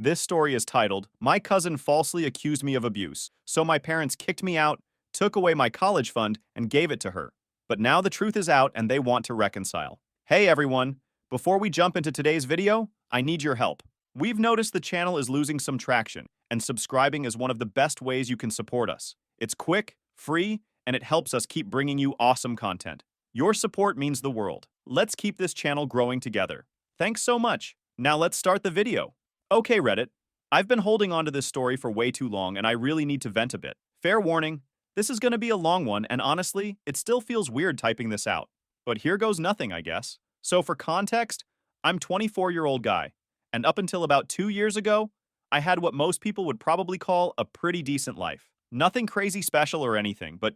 This story is titled, My Cousin Falsely Accused Me of Abuse, so my parents kicked me out, took away my college fund, and gave it to her. But now the truth is out and they want to reconcile. Hey everyone! Before we jump into today's video, I need your help. We've noticed the channel is losing some traction, and subscribing is one of the best ways you can support us. It's quick, free, and it helps us keep bringing you awesome content. Your support means the world. Let's keep this channel growing together. Thanks so much. Now let's start the video. Okay, Reddit. I've been holding on to this story for way too long and I really need to vent a bit. Fair warning, this is going to be a long one and honestly, it still feels weird typing this out. But here goes nothing, I guess. So for context, I'm 24-year-old guy, and up until about 2 years ago, I had what most people would probably call a pretty decent life. Nothing crazy special or anything, but,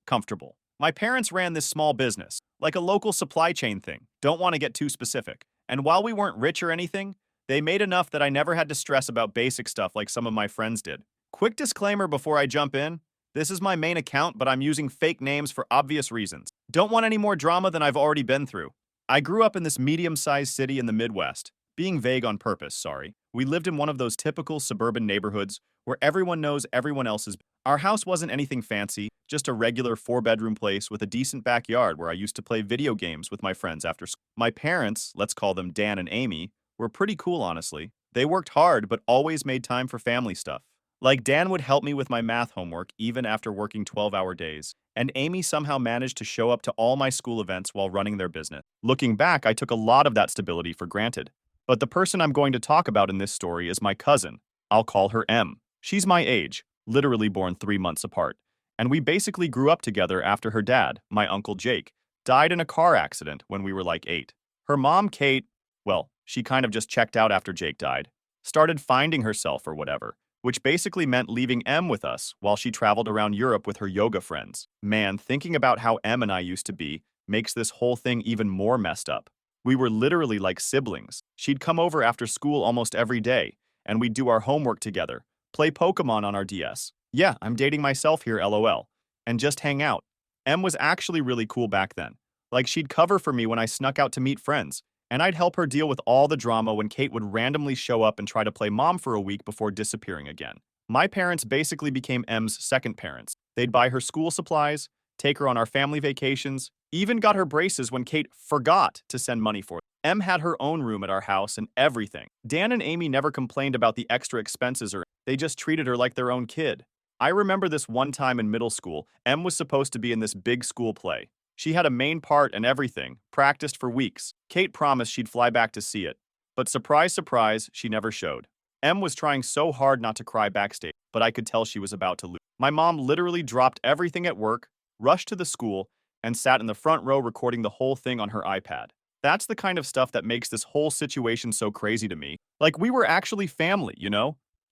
comfortable. My parents ran this small business, like a local supply chain thing. Don't want to get too specific. And while we weren't rich or anything, they made enough that I never had to stress about basic stuff like some of my friends did. Quick disclaimer before I jump in, this is my main account, but I'm using fake names for obvious reasons. Don't want any more drama than I've already been through. I grew up in this medium-sized city in the Midwest. Being vague on purpose, sorry. We lived in one of those typical suburban neighborhoods where everyone knows everyone else's. Our house wasn't anything fancy, just a regular 4-bedroom place with a decent backyard where I used to play video games with my friends after school. My parents, let's call them Dan and Amy, were pretty cool, honestly. They worked hard, but always made time for family stuff. Like Dan would help me with my math homework even after working 12-hour days, and Amy somehow managed to show up to all my school events while running their business. Looking back, I took a lot of that stability for granted. But the person I'm going to talk about in this story is my cousin. I'll call her M. She's my age, literally born 3 months apart, and we basically grew up together after her dad, my uncle Jake, died in a car accident when we were like 8. Her mom, Kate, well, she kind of just checked out after Jake died, started finding herself or whatever, which basically meant leaving M with us while she traveled around Europe with her yoga friends. Man, thinking about how M and I used to be makes this whole thing even more messed up. We were literally like siblings. She'd come over after school almost every day, and we'd do our homework together, play Pokemon on our DS. Yeah, I'm dating myself here, LOL. And just hang out. M was actually really cool back then. Like she'd cover for me when I snuck out to meet friends, and I'd help her deal with all the drama when Kate would randomly show up and try to play mom for a week before disappearing again. My parents basically became M's second parents. They'd buy her school supplies, take her on our family vacations, even got her braces when Kate forgot to send money for it. M had her own room at our house and everything. Dan and Amy never complained about the extra expenses or they just treated her like their own kid. I remember this one time in middle school, M was supposed to be in this big school play. She had a main part and everything, practiced for weeks. Kate promised she'd fly back to see it. But surprise, surprise, she never showed. M was trying so hard not to cry backstage, but I could tell she was about to lose. My mom literally dropped everything at work, rushed to the school, and sat in the front row recording the whole thing on her iPad. That's the kind of stuff that makes this whole situation so crazy to me. Like we were actually family,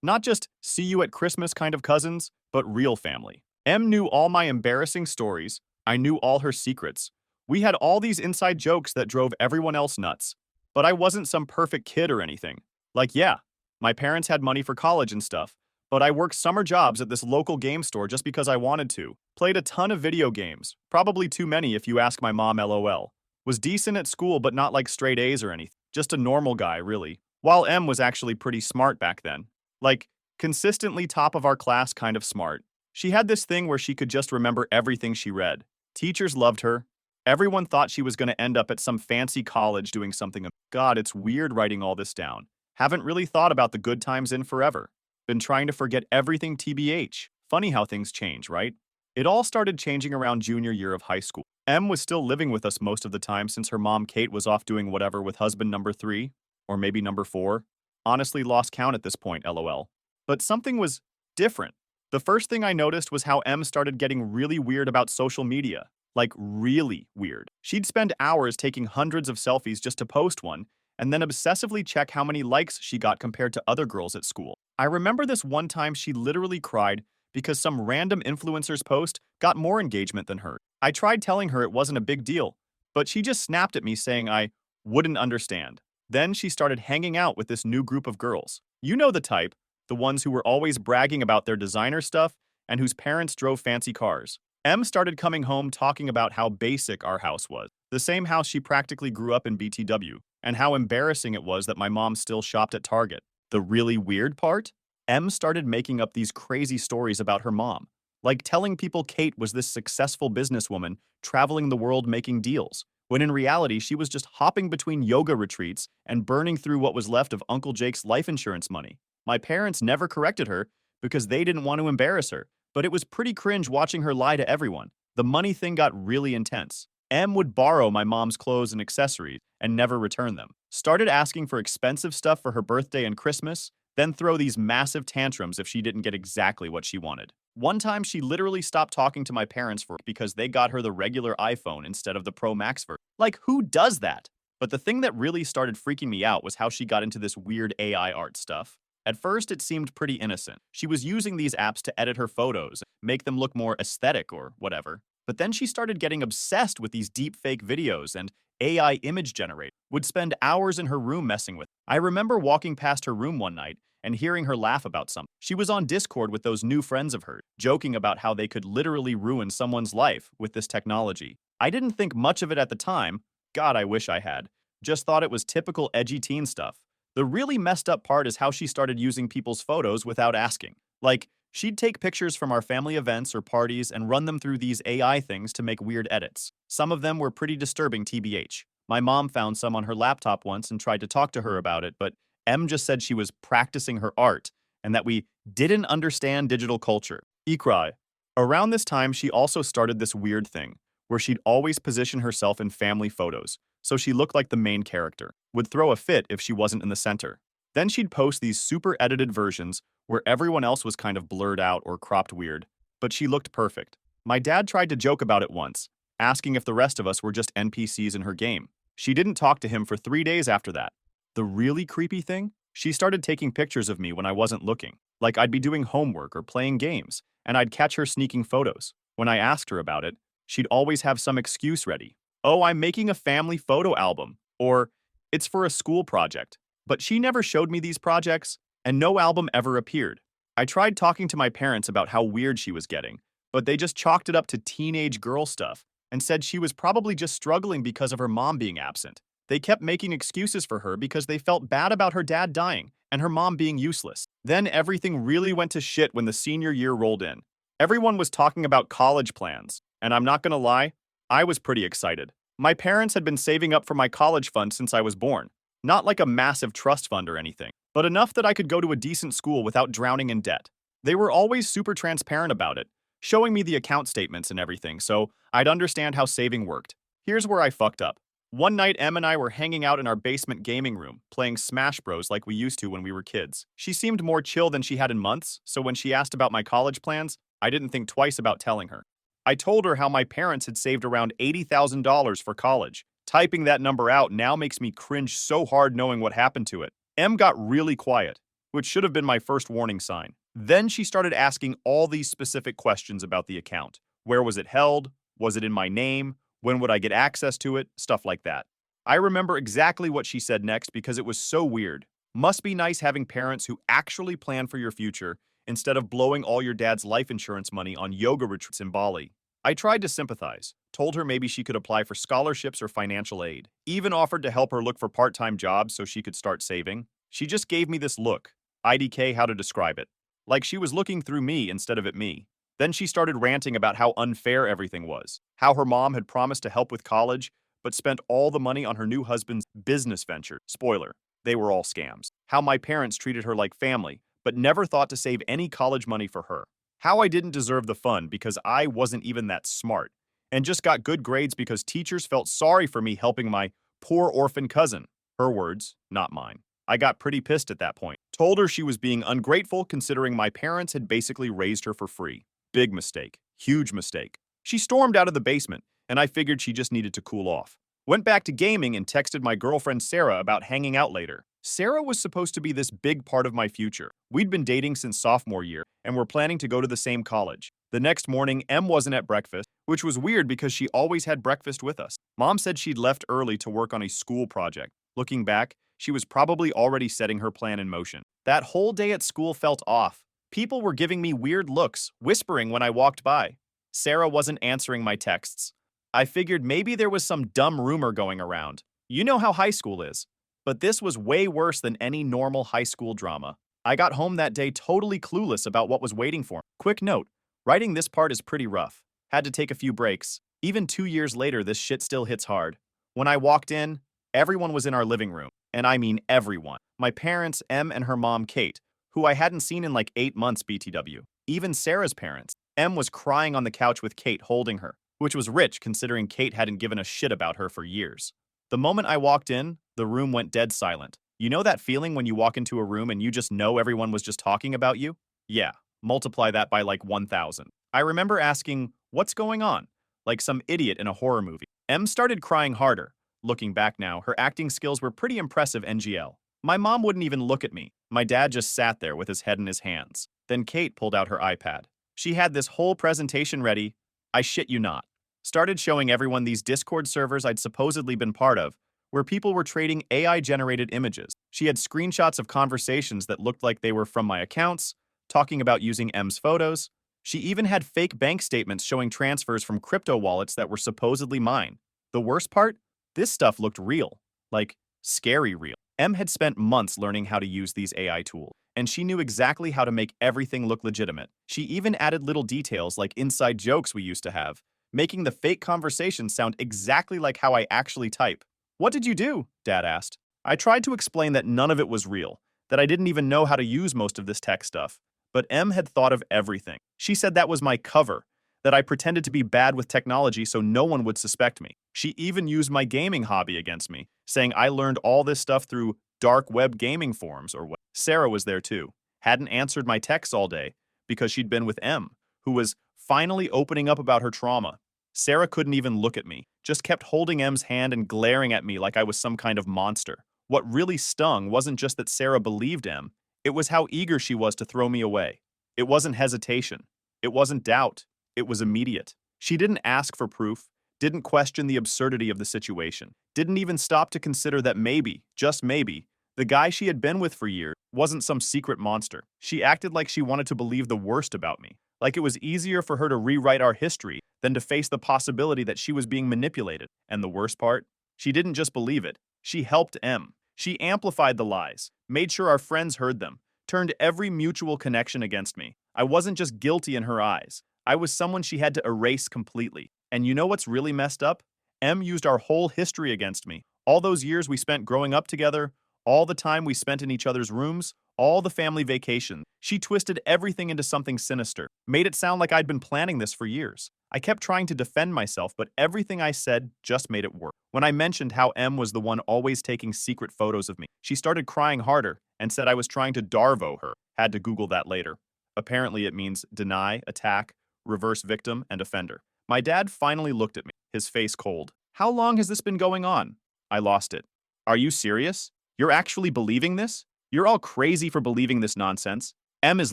Not just see you at Christmas kind of cousins, but real family. M knew all my embarrassing stories. I knew all her secrets. We had all these inside jokes that drove everyone else nuts. But I wasn't some perfect kid or anything. Like, yeah, my parents had money for college and stuff, but I worked summer jobs at this local game store just because I wanted to. Played a ton of video games, probably too many if you ask my mom, LOL. Was decent at school but not like straight A's or anything. Just a normal guy, really. While M was actually pretty smart back then. Like, consistently top of our class kind of smart. She had this thing where she could just remember everything she read. Teachers loved her. Everyone thought she was going to end up at some fancy college doing something. God, it's weird writing all this down. Haven't really thought about the good times in forever. Been trying to forget everything TBH. Funny how things change, right? It all started changing around junior year of high school. M was still living with us most of the time since her mom Kate was off doing whatever with husband number 3, or maybe number 4. Honestly lost count at this point, LOL. But something was different. The first thing I noticed was how M started getting really weird about social media. Like, really weird. She'd spend hours taking hundreds of selfies just to post one, and then obsessively check how many likes she got compared to other girls at school. I remember this one time she literally cried because some random influencer's post got more engagement than hers. I tried telling her it wasn't a big deal, but she just snapped at me saying I wouldn't understand. Then she started hanging out with this new group of girls. You know the type, the ones who were always bragging about their designer stuff and whose parents drove fancy cars. M started coming home talking about how basic our house was, the same house she practically grew up in BTW, and how embarrassing it was that my mom still shopped at Target. The really weird part? Em started making up these crazy stories about her mom, like telling people Kate was this successful businesswoman traveling the world making deals, when in reality she was just hopping between yoga retreats and burning through what was left of Uncle Jake's life insurance money. My parents never corrected her because they didn't want to embarrass her, but it was pretty cringe watching her lie to everyone. The money thing got really intense. Em would borrow my mom's clothes and accessories and never return them. Started asking for expensive stuff for her birthday and Christmas, then throw these massive tantrums if she didn't get exactly what she wanted. One time, she literally stopped talking to my parents because they got her the regular iPhone instead of the Pro Max version. Like, who does that? But the thing that really started freaking me out was how she got into this weird AI art stuff. At first, it seemed pretty innocent. She was using these apps to edit her photos, make them look more aesthetic or whatever. But then she started getting obsessed with these deep fake videos and AI image generator, would spend hours in her room messing with. I remember walking past her room one night and hearing her laugh about something. She was on Discord with those new friends of hers, joking about how they could literally ruin someone's life with this technology. I didn't think much of it at the time. God, I wish I had. Just thought it was typical edgy teen stuff. The really messed up part is how she started using people's photos without asking. Like, she'd take pictures from our family events or parties and run them through these AI things to make weird edits. Some of them were pretty disturbing, TBH. My mom found some on her laptop once and tried to talk to her about it, but Em just said she was practicing her art and that we didn't understand digital culture. Ikrai. Around this time, she also started this weird thing where she'd always position herself in family photos, so she looked like the main character, would throw a fit if she wasn't in the center. Then she'd post these super edited versions where everyone else was kind of blurred out or cropped weird, but she looked perfect. My dad tried to joke about it once, asking if the rest of us were just NPCs in her game. She didn't talk to him for 3 days after that. The really creepy thing? She started taking pictures of me when I wasn't looking, like I'd be doing homework or playing games, and I'd catch her sneaking photos. When I asked her about it, she'd always have some excuse ready. Oh, I'm making a family photo album, or it's for a school project. But she never showed me these projects, and no album ever appeared. I tried talking to my parents about how weird she was getting, but they just chalked it up to teenage girl stuff and said she was probably just struggling because of her mom being absent. They kept making excuses for her because they felt bad about her dad dying and her mom being useless. Then everything really went to shit when the senior year rolled in. Everyone was talking about college plans, and I'm not gonna lie, I was pretty excited. My parents had been saving up for my college fund since I was born. Not like a massive trust fund or anything, but enough that I could go to a decent school without drowning in debt. They were always super transparent about it, showing me the account statements and everything, so I'd understand how saving worked. Here's where I fucked up. One night, Em and I were hanging out in our basement gaming room, playing Smash Bros like we used to when we were kids. She seemed more chill than she had in months, so when she asked about my college plans, I didn't think twice about telling her. I told her how my parents had saved around $80,000 for college. Typing that number out now makes me cringe so hard knowing what happened to it. Em got really quiet, which should have been my first warning sign. Then she started asking all these specific questions about the account. Where was it held? Was it in my name? When would I get access to it? Stuff like that. I remember exactly what she said next because it was so weird. Must be nice having parents who actually plan for your future instead of blowing all your dad's life insurance money on yoga retreats in Bali. I tried to sympathize, told her maybe she could apply for scholarships or financial aid, even offered to help her look for part-time jobs so she could start saving. She just gave me this look, IDK how to describe it, like she was looking through me instead of at me. Then she started ranting about how unfair everything was, how her mom had promised to help with college, but spent all the money on her new husband's business venture. Spoiler, they were all scams. How my parents treated her like family, but never thought to save any college money for her. How I didn't deserve the fund because I wasn't even that smart, and just got good grades because teachers felt sorry for me helping my poor orphan cousin. Her words, not mine. I got pretty pissed at that point. Told her she was being ungrateful considering my parents had basically raised her for free. Big mistake. Huge mistake. She stormed out of the basement, and I figured she just needed to cool off. Went back to gaming and texted my girlfriend Sarah about hanging out later. Sarah was supposed to be this big part of my future. We'd been dating since sophomore year, and were planning to go to the same college. The next morning, Em wasn't at breakfast, which was weird because she always had breakfast with us. Mom said she'd left early to work on a school project. Looking back, she was probably already setting her plan in motion. That whole day at school felt off. People were giving me weird looks, whispering when I walked by. Sarah wasn't answering my texts. I figured maybe there was some dumb rumor going around. You know how high school is. But this was way worse than any normal high school drama. I got home that day totally clueless about what was waiting for me. Quick note, writing this part is pretty rough. Had to take a few breaks. Even 2 years later, this shit still hits hard. When I walked in, everyone was in our living room. And I mean everyone. My parents, Em and her mom, Kate, who I hadn't seen in like 8 months BTW. Even Sarah's parents. Em was crying on the couch with Kate holding her, which was rich considering Kate hadn't given a shit about her for years. The moment I walked in, the room went dead silent. You know that feeling when you walk into a room and you just know everyone was just talking about you? Yeah, multiply that by like 1,000. I remember asking, what's going on? Like some idiot in a horror movie. Em started crying harder. Looking back now, her acting skills were pretty impressive NGL. My mom wouldn't even look at me. My dad just sat there with his head in his hands. Then Kate pulled out her iPad. She had this whole presentation ready, I shit you not. Started showing everyone these Discord servers I'd supposedly been part of, where people were trading AI-generated images. She had screenshots of conversations that looked like they were from my accounts, talking about using M's photos. She even had fake bank statements showing transfers from crypto wallets that were supposedly mine. The worst part? This stuff looked real. Like, scary real. M had spent months learning how to use these AI tools, and she knew exactly how to make everything look legitimate. She even added little details like inside jokes we used to have, making the fake conversations sound exactly like how I actually type. What did you do? Dad asked. I tried to explain that none of it was real, that I didn't even know how to use most of this tech stuff. But M had thought of everything. She said that was my cover, that I pretended to be bad with technology so no one would suspect me. She even used my gaming hobby against me, saying I learned all this stuff through dark web gaming forums or what. Sarah was there too. Hadn't answered my texts all day because she'd been with M, who was finally opening up about her trauma. Sarah couldn't even look at me, just kept holding M's hand and glaring at me like I was some kind of monster. What really stung wasn't just that Sarah believed M, it was how eager she was to throw me away. It wasn't hesitation. It wasn't doubt. It was immediate. She didn't ask for proof, didn't question the absurdity of the situation, didn't even stop to consider that maybe, just maybe, the guy she had been with for years wasn't some secret monster. She acted like she wanted to believe the worst about me, like it was easier for her to rewrite our history than to face the possibility that she was being manipulated. And the worst part? She didn't just believe it. She helped M. She amplified the lies, made sure our friends heard them, turned every mutual connection against me. I wasn't just guilty in her eyes. I was someone she had to erase completely. And you know what's really messed up? M used our whole history against me. All those years we spent growing up together, all the time we spent in each other's rooms, all the family vacations. She twisted everything into something sinister, made it sound like I'd been planning this for years. I kept trying to defend myself, but everything I said just made it worse. When I mentioned how M was the one always taking secret photos of me, she started crying harder and said I was trying to Darvo her. Had to Google that later. Apparently it means deny, attack, reverse victim, and offender. My dad finally looked at me, his face cold. How long has this been going on? I lost it. Are you serious? You're actually believing this? You're all crazy for believing this nonsense. M is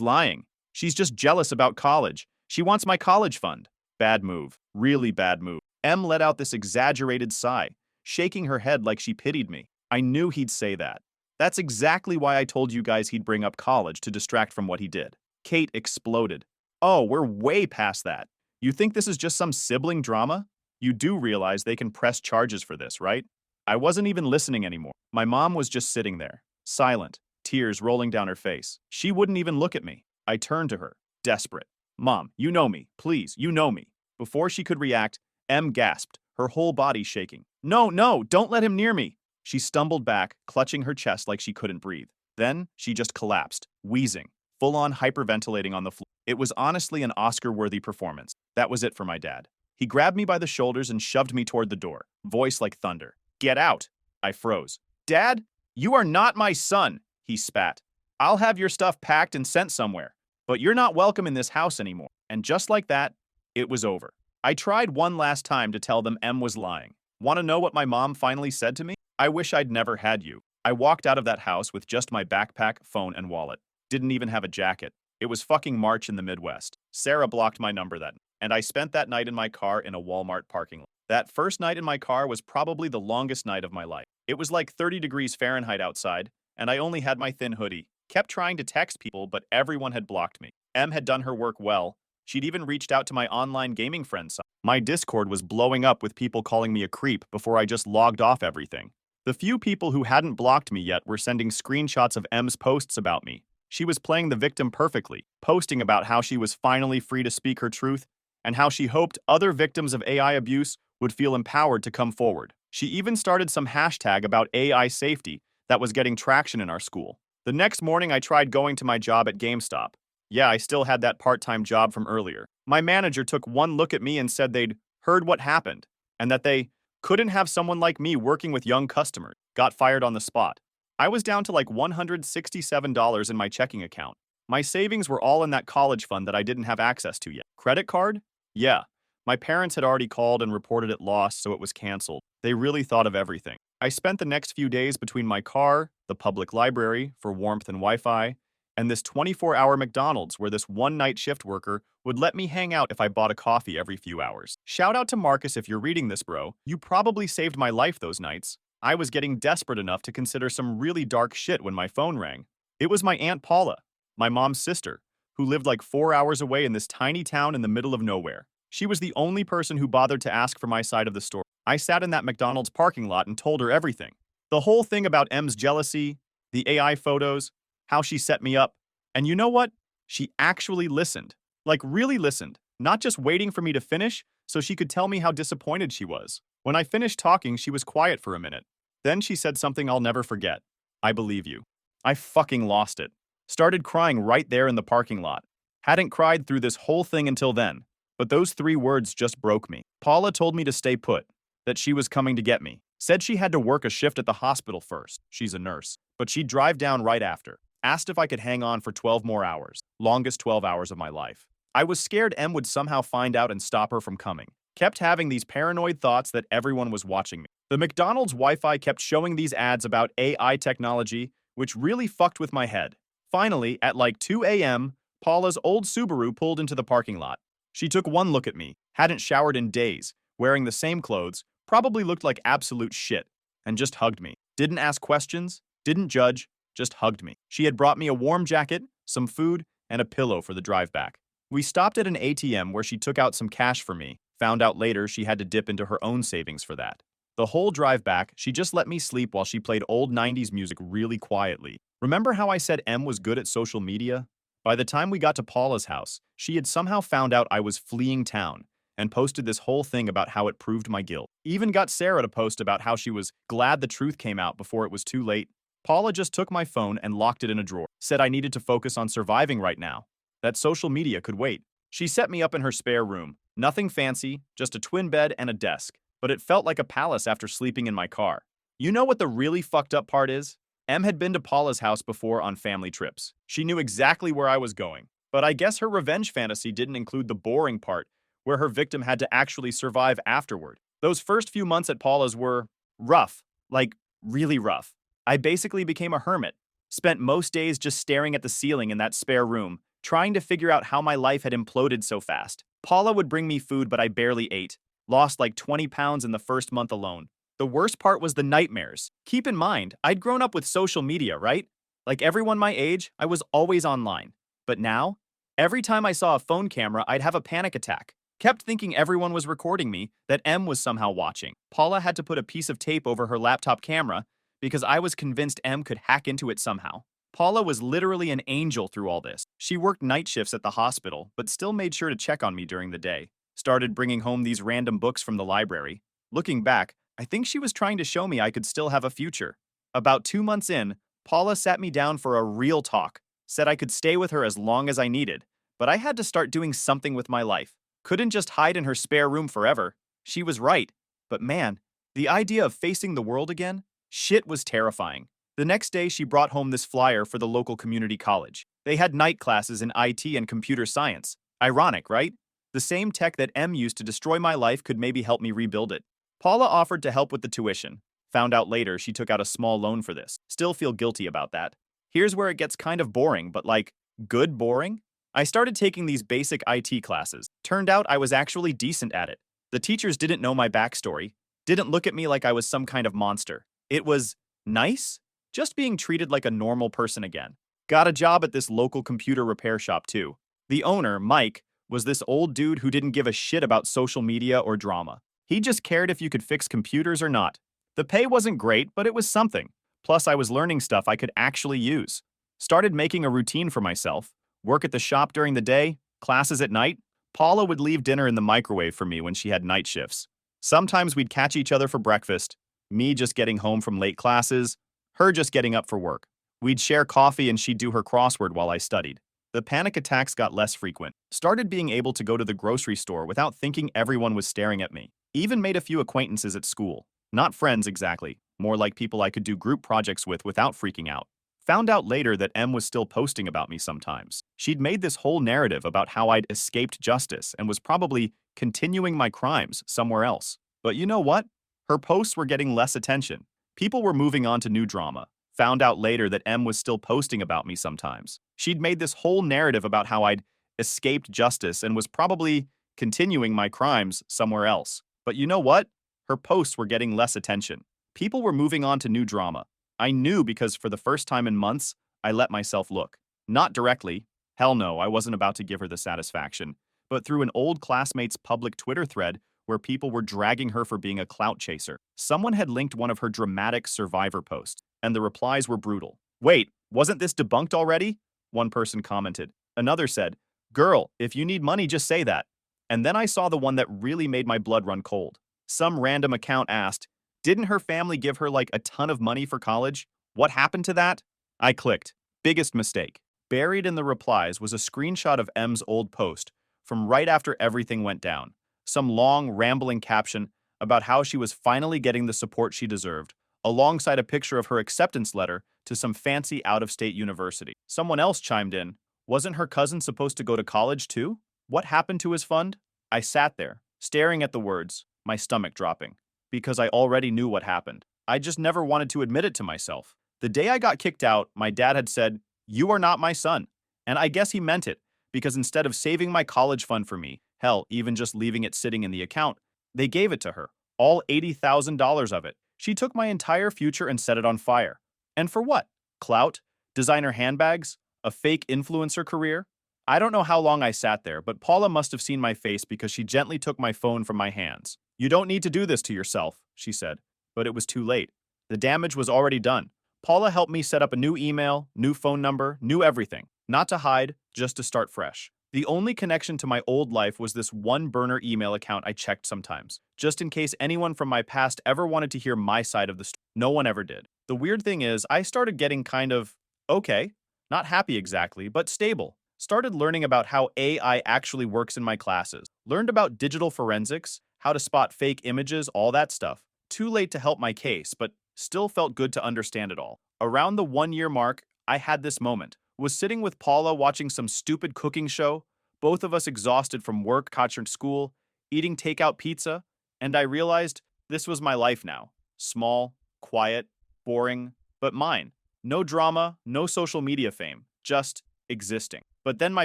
lying. She's just jealous about college. She wants my college fund. Bad move. Really bad move. M let out this exaggerated sigh, shaking her head like she pitied me. I knew he'd say that. That's exactly why I told you guys he'd bring up college to distract from what he did. Kate exploded. Oh, we're way past that. You think this is just some sibling drama? You do realize they can press charges for this, right? I wasn't even listening anymore. My mom was just sitting there, silent, tears rolling down her face. She wouldn't even look at me. I turned to her, desperate. Mom, you know me. Please, you know me. Before she could react, M gasped, her whole body shaking. No, no, don't let him near me. She stumbled back, clutching her chest like she couldn't breathe. Then she just collapsed, wheezing, full-on hyperventilating on the floor. It was honestly an Oscar-worthy performance. That was it for my dad. He grabbed me by the shoulders and shoved me toward the door, voice like thunder. Get out! I froze. Dad, you are not my son, he spat. I'll have your stuff packed and sent somewhere, but you're not welcome in this house anymore. And just like that, it was over. I tried one last time to tell them M was lying. Want to know what my mom finally said to me? I wish I'd never had you. I walked out of that house with just my backpack, phone, and wallet. Didn't even have a jacket. It was fucking March in the Midwest. Sarah blocked my number that night, and I spent that night in my car in a Walmart parking lot. That first night in my car was probably the longest night of my life. It was like 30 degrees Fahrenheit outside, and I only had my thin hoodie. Kept trying to text people, but everyone had blocked me. M had done her work well. She'd even reached out to my online gaming friends. My Discord was blowing up with people calling me a creep before I just logged off everything. The few people who hadn't blocked me yet were sending screenshots of M's posts about me. She was playing the victim perfectly, posting about how she was finally free to speak her truth and how she hoped other victims of AI abuse would feel empowered to come forward. She even started some hashtag about AI safety that was getting traction in our school. The next morning, I tried going to my job at GameStop. Yeah, I still had that part-time job from earlier. My manager took one look at me and said they'd heard what happened and that they couldn't have someone like me working with young customers. Got fired on the spot. I was down to like $167 in my checking account. My savings were all in that college fund that I didn't have access to yet. Credit card? Yeah. My parents had already called and reported it lost, so it was canceled. They really thought of everything. I spent the next few days between my car, the public library for warmth and Wi-Fi, and this 24-hour McDonald's where this one night shift worker would let me hang out if I bought a coffee every few hours. Shout out to Marcus if you're reading this, bro. You probably saved my life those nights. I was getting desperate enough to consider some really dark shit when my phone rang. It was my Aunt Paula, my mom's sister, who lived like 4 hours away in this tiny town in the middle of nowhere. She was the only person who bothered to ask for my side of the story. I sat in that McDonald's parking lot and told her everything. The whole thing about M's jealousy, the AI photos, how she set me up. And you know what? She actually listened. Like really listened. Not just waiting for me to finish so she could tell me how disappointed she was. When I finished talking, she was quiet for a minute. Then she said something I'll never forget. I believe you. I fucking lost it. Started crying right there in the parking lot. Hadn't cried through this whole thing until then. But those 3 words just broke me. Paula told me to stay put, that she was coming to get me. Said she had to work a shift at the hospital first. She's a nurse. But she'd drive down right after. Asked if I could hang on for 12 more hours. Longest 12 hours of my life. I was scared M would somehow find out and stop her from coming. Kept having these paranoid thoughts that everyone was watching me. The McDonald's Wi-Fi kept showing these ads about AI technology, which really fucked with my head. Finally, at like 2 a.m., Paula's old Subaru pulled into the parking lot. She took one look at me, hadn't showered in days, wearing the same clothes, probably looked like absolute shit, and just hugged me. Didn't ask questions, didn't judge, just hugged me. She had brought me a warm jacket, some food, and a pillow for the drive back. We stopped at an ATM where she took out some cash for me. Found out later she had to dip into her own savings for that. The whole drive back, she just let me sleep while she played old 90s music really quietly. Remember how I said M was good at social media? By the time we got to Paula's house, she had somehow found out I was fleeing town and posted this whole thing about how it proved my guilt. Even got Sarah to post about how she was glad the truth came out before it was too late. Paula just took my phone and locked it in a drawer. Said I needed to focus on surviving right now. That social media could wait. She set me up in her spare room. Nothing fancy, just a twin bed and a desk. But it felt like a palace after sleeping in my car. You know what the really fucked up part is? M had been to Paula's house before on family trips. She knew exactly where I was going. But I guess her revenge fantasy didn't include the boring part, where her victim had to actually survive afterward. Those first few months at Paula's were rough, like really rough. I basically became a hermit. Spent most days just staring at the ceiling in that spare room, trying to figure out how my life had imploded so fast. Paula would bring me food, but I barely ate. Lost like 20 pounds in the first month alone. The worst part was the nightmares. Keep in mind, I'd grown up with social media, right? Like everyone my age, I was always online. But now, every time I saw a phone camera, I'd have a panic attack. Kept thinking everyone was recording me, that M was somehow watching. Paula had to put a piece of tape over her laptop camera because I was convinced M could hack into it somehow. Paula was literally an angel through all this. She worked night shifts at the hospital, but still made sure to check on me during the day. Started bringing home these random books from the library. Looking back, I think she was trying to show me I could still have a future. About 2 months in, Paula sat me down for a real talk. Said I could stay with her as long as I needed, but I had to start doing something with my life. Couldn't just hide in her spare room forever. She was right. But man, the idea of facing the world again? Shit was terrifying. The next day, she brought home this flyer for the local community college. They had night classes in IT and computer science. Ironic, right? The same tech that M used to destroy my life could maybe help me rebuild it. Paula offered to help with the tuition. Found out later she took out a small loan for this. Still feel guilty about that. Here's where it gets kind of boring, but like, good boring? I started taking these basic IT classes. Turned out I was actually decent at it. The teachers didn't know my backstory, didn't look at me like I was some kind of monster. It was nice, just being treated like a normal person again. Got a job at this local computer repair shop too. The owner, Mike, was this old dude who didn't give a shit about social media or drama. He just cared if you could fix computers or not. The pay wasn't great, but it was something. Plus, I was learning stuff I could actually use. Started making a routine for myself. Work at the shop during the day, classes at night. Paula would leave dinner in the microwave for me when she had night shifts. Sometimes we'd catch each other for breakfast, me just getting home from late classes, her just getting up for work. We'd share coffee and she'd do her crossword while I studied. The panic attacks got less frequent. Started being able to go to the grocery store without thinking everyone was staring at me. Even made a few acquaintances at school. Not friends exactly, more like people I could do group projects with without freaking out. Found out later that M was still posting about me sometimes. She'd made this whole narrative about how I'd escaped justice and was probably continuing my crimes somewhere else. But you know what? Her posts were getting less attention. People were moving on to new drama. Found out later that M was still posting about me sometimes. She'd made this whole narrative about how I'd escaped justice and was probably continuing my crimes somewhere else. But you know what? Her posts were getting less attention. People were moving on to new drama. I knew because for the first time in months, I let myself look. Not directly. Hell no, I wasn't about to give her the satisfaction. But through an old classmate's public Twitter thread where people were dragging her for being a clout chaser. Someone had linked one of her dramatic Survivor posts, and the replies were brutal. Wait, wasn't this debunked already? One person commented. Another said, girl, if you need money, just say that. And then I saw the one that really made my blood run cold. Some random account asked, didn't her family give her like a ton of money for college? What happened to that? I clicked. Biggest mistake. Buried in the replies was a screenshot of M's old post from right after everything went down. Some long, rambling caption about how she was finally getting the support she deserved, alongside a picture of her acceptance letter to some fancy out-of-state university. Someone else chimed in, wasn't her cousin supposed to go to college too? What happened to his fund? I sat there, staring at the words, my stomach dropping, because I already knew what happened. I just never wanted to admit it to myself. The day I got kicked out, my dad had said, you are not my son. And I guess he meant it, because instead of saving my college fund for me, hell, even just leaving it sitting in the account, they gave it to her, all $80,000 of it. She took my entire future and set it on fire. And for what? Clout? Designer handbags? A fake influencer career? I don't know how long I sat there, but Paula must have seen my face because she gently took my phone from my hands. You don't need to do this to yourself, she said. But it was too late. The damage was already done. Paula helped me set up a new email, new phone number, new everything. Not to hide, just to start fresh. The only connection to my old life was this one burner email account I checked sometimes, just in case anyone from my past ever wanted to hear my side of the story. No one ever did. The weird thing is, I started getting kind of, okay, not happy exactly, but stable. Started learning about how AI actually works in my classes. Learned about digital forensics, how to spot fake images, all that stuff. Too late to help my case, but still felt good to understand it all. Around the 1-year mark, I had this moment. Was sitting with Paula watching some stupid cooking show, both of us exhausted from work, concert, school, eating takeout pizza, and I realized this was my life now. Small, quiet, boring, but mine. No drama, no social media fame, just existing. But then my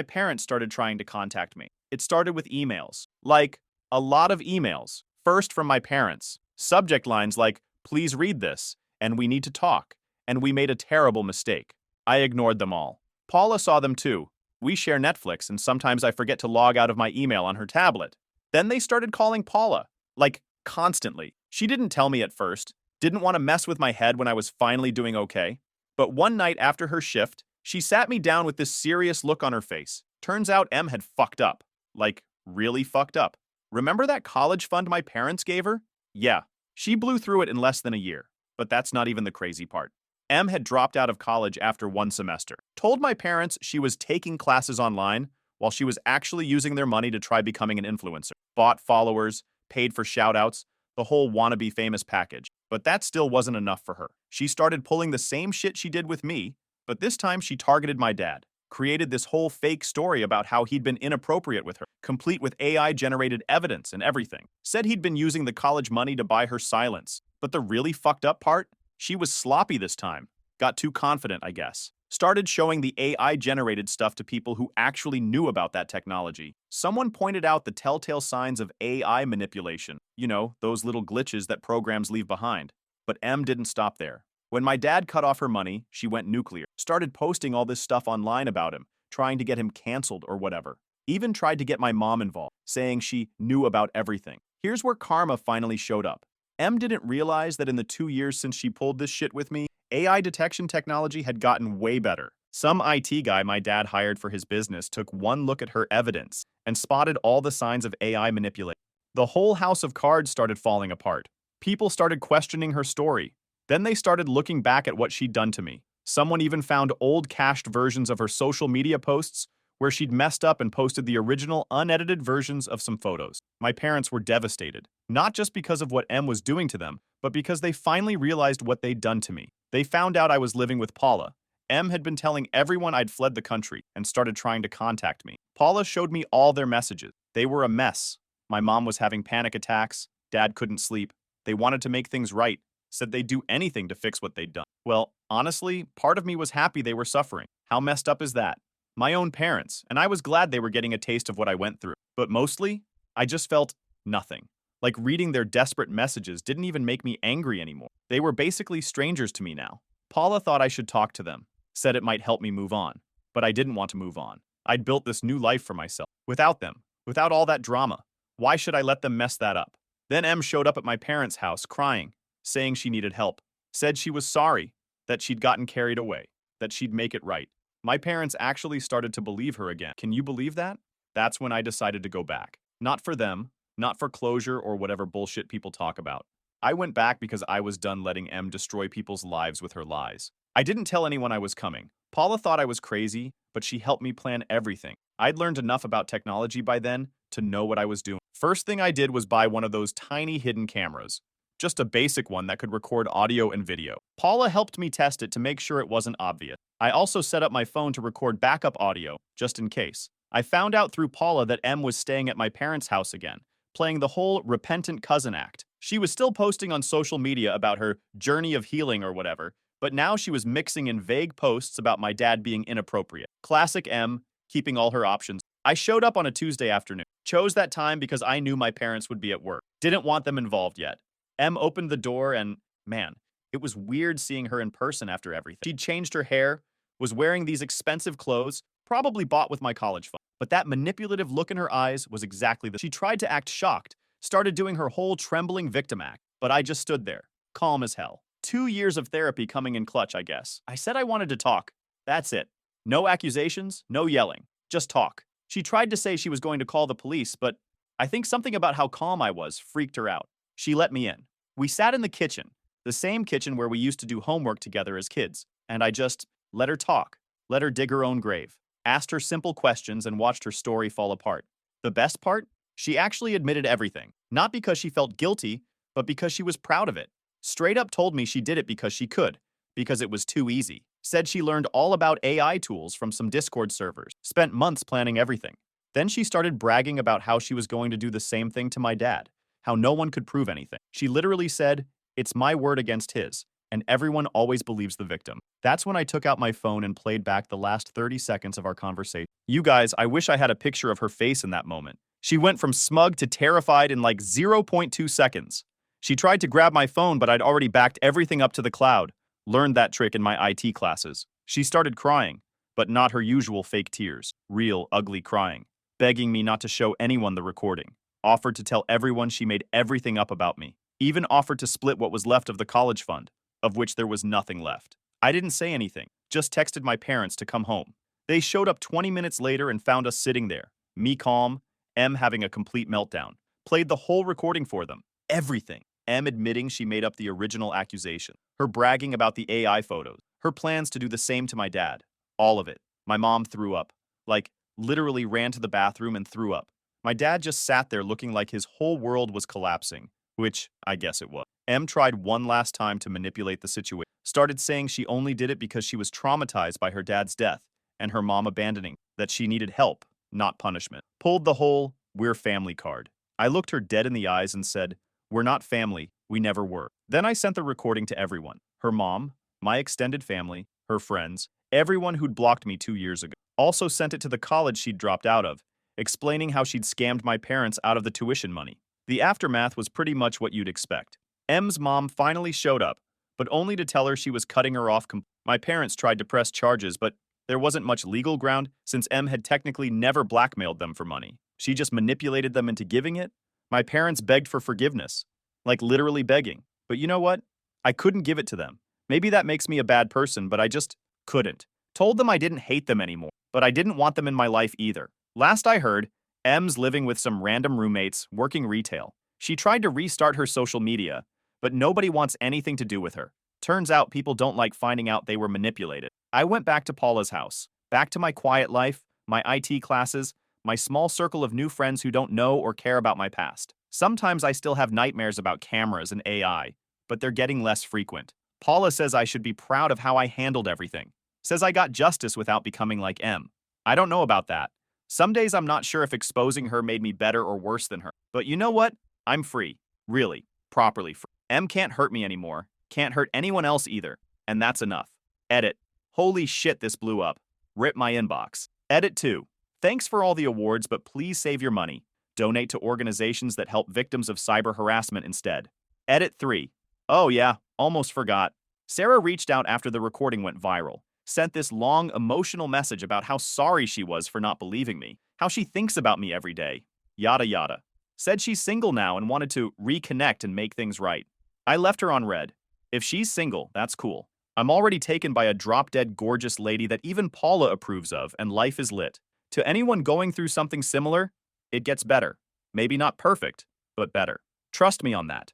parents started trying to contact me. It started with emails. Like, a lot of emails. First from my parents. Subject lines like, please read this, and we need to talk, and we made a terrible mistake. I ignored them all. Paula saw them too. We share Netflix, and sometimes I forget to log out of my email on her tablet. Then they started calling Paula, like, constantly. She didn't tell me at first, didn't want to mess with my head when I was finally doing okay. But one night after her shift, she sat me down with this serious look on her face. Turns out M had fucked up. Like, really fucked up. Remember that college fund my parents gave her? Yeah, she blew through it in less than a year. But that's not even the crazy part. M had dropped out of college after 1 semester. Told my parents she was taking classes online while she was actually using their money to try becoming an influencer. Bought followers, paid for shoutouts, the whole wannabe famous package. But that still wasn't enough for her. She started pulling the same shit she did with me, but this time she targeted my dad. Created this whole fake story about how he'd been inappropriate with her, complete with AI-generated evidence and everything. Said he'd been using the college money to buy her silence. But the really fucked up part? She was sloppy this time. Got too confident, I guess. Started showing the AI-generated stuff to people who actually knew about that technology. Someone pointed out the telltale signs of AI manipulation. You know, those little glitches that programs leave behind. But M didn't stop there. When my dad cut off her money, she went nuclear. Started posting all this stuff online about him, trying to get him canceled or whatever. Even tried to get my mom involved, saying she knew about everything. Here's where karma finally showed up. M didn't realize that in the 2 years since she pulled this shit with me, AI detection technology had gotten way better. Some IT guy my dad hired for his business took one look at her evidence and spotted all the signs of AI manipulation. The whole house of cards started falling apart. People started questioning her story. Then they started looking back at what she'd done to me. Someone even found old cached versions of her social media posts where she'd messed up and posted the original unedited versions of some photos. My parents were devastated, not just because of what M was doing to them, but because they finally realized what they'd done to me. They found out I was living with Paula. M had been telling everyone I'd fled the country and started trying to contact me. Paula showed me all their messages. They were a mess. My mom was having panic attacks, dad couldn't sleep. They wanted to make things right, said they'd do anything to fix what they'd done. Well, honestly, part of me was happy they were suffering. How messed up is that? My own parents, and I was glad they were getting a taste of what I went through. But mostly, I just felt nothing. Like reading their desperate messages didn't even make me angry anymore. They were basically strangers to me now. Paula thought I should talk to them, said it might help me move on. But I didn't want to move on. I'd built this new life for myself. Without them, without all that drama. Why should I let them mess that up? Then M showed up at my parents' house crying, saying she needed help. Said she was sorry, that she'd gotten carried away, that she'd make it right. My parents actually started to believe her again. Can you believe that? That's when I decided to go back. Not for them, not for closure or whatever bullshit people talk about. I went back because I was done letting M destroy people's lives with her lies. I didn't tell anyone I was coming. Paula thought I was crazy, but she helped me plan everything. I'd learned enough about technology by then to know what I was doing. First thing I did was buy one of those tiny hidden cameras. Just a basic one that could record audio and video. Paula helped me test it to make sure it wasn't obvious. I also set up my phone to record backup audio, just in case. I found out through Paula that M was staying at my parents' house again, playing the whole repentant cousin act. She was still posting on social media about her journey of healing or whatever, but now she was mixing in vague posts about my dad being inappropriate. Classic M, keeping all her options. I showed up on a Tuesday afternoon. Chose that time because I knew my parents would be at work. Didn't want them involved yet. M opened the door and, man, it was weird seeing her in person after everything. She'd changed her hair, was wearing these expensive clothes, probably bought with my college fund. But that manipulative look in her eyes was exactly the— She tried to act shocked, started doing her whole trembling victim act, but I just stood there, calm as hell. 2 years of therapy coming in clutch, I guess. I said I wanted to talk. That's it. No accusations, no yelling. Just talk. She tried to say she was going to call the police, but I think something about how calm I was freaked her out. She let me in. We sat in the kitchen, the same kitchen where we used to do homework together as kids, and I just let her talk, let her dig her own grave, asked her simple questions and watched her story fall apart. The best part? She actually admitted everything, not because she felt guilty, but because she was proud of it. Straight up told me she did it because she could, because it was too easy. Said she learned all about AI tools from some Discord servers, spent months planning everything. Then she started bragging about how she was going to do the same thing to my dad, how no one could prove anything. She literally said, "It's my word against his, and everyone always believes the victim." That's when I took out my phone and played back the last 30 seconds of our conversation. You guys, I wish I had a picture of her face in that moment. She went from smug to terrified in like 0.2 seconds. She tried to grab my phone, but I'd already backed everything up to the cloud. Learned that trick in my IT classes. She started crying, but not her usual fake tears. Real, ugly crying. Begging me not to show anyone the recording. Offered to tell everyone she made everything up about me. Even offered to split what was left of the college fund, of which there was nothing left. I didn't say anything, just texted my parents to come home. They showed up 20 minutes later and found us sitting there. Me calm, M having a complete meltdown. Played the whole recording for them. Everything. M admitting she made up the original accusation. Her bragging about the AI photos. Her plans to do the same to my dad. All of it. My mom threw up. Like, literally ran to the bathroom and threw up. My dad just sat there looking like his whole world was collapsing, which I guess it was. M tried one last time to manipulate the situation. Started saying she only did it because she was traumatized by her dad's death and her mom abandoning, that she needed help, not punishment. Pulled the whole "we're family" card. I looked her dead in the eyes and said, "We're not family, we never were." Then I sent the recording to everyone. Her mom, my extended family, her friends, everyone who'd blocked me 2 years ago. Also sent it to the college she'd dropped out of, explaining how she'd scammed my parents out of the tuition money. The aftermath was pretty much what you'd expect. M's mom finally showed up, but only to tell her she was cutting her off. My parents tried to press charges, but there wasn't much legal ground since M had technically never blackmailed them for money. She just manipulated them into giving it. My parents begged for forgiveness. like literally begging. But you know what? I couldn't give it to them. Maybe that makes me a bad person, but I just couldn't. Told them I didn't hate them anymore, but I didn't want them in my life either. Last I heard, M's living with some random roommates, working retail. She tried to restart her social media, but nobody wants anything to do with her. Turns out people don't like finding out they were manipulated. I went back to Paula's house, back to my quiet life, my IT classes, my small circle of new friends who don't know or care about my past. Sometimes I still have nightmares about cameras and AI, but they're getting less frequent. Paula says I should be proud of how I handled everything. Says I got justice without becoming like M. I don't know about that. Some days I'm not sure if exposing her made me better or worse than her. But you know what? I'm free. Really. Properly free. M can't hurt me anymore. Can't hurt anyone else either. And that's enough. Edit. Holy shit, this blew up. Rip my inbox. Edit 2. Thanks for all the awards, but please save your money. Donate to organizations that help victims of cyber harassment instead. Edit 3. Oh yeah, almost forgot. Sarah reached out after the recording went viral. Sent this long, emotional message about how sorry she was for not believing me, how she thinks about me every day, yada yada. Said she's single now and wanted to reconnect and make things right. I left her on red. If she's single, that's cool. I'm already taken by a drop-dead gorgeous lady that even Paula approves of, and life is lit. To anyone going through something similar, it gets better. Maybe not perfect, but better. Trust me on that.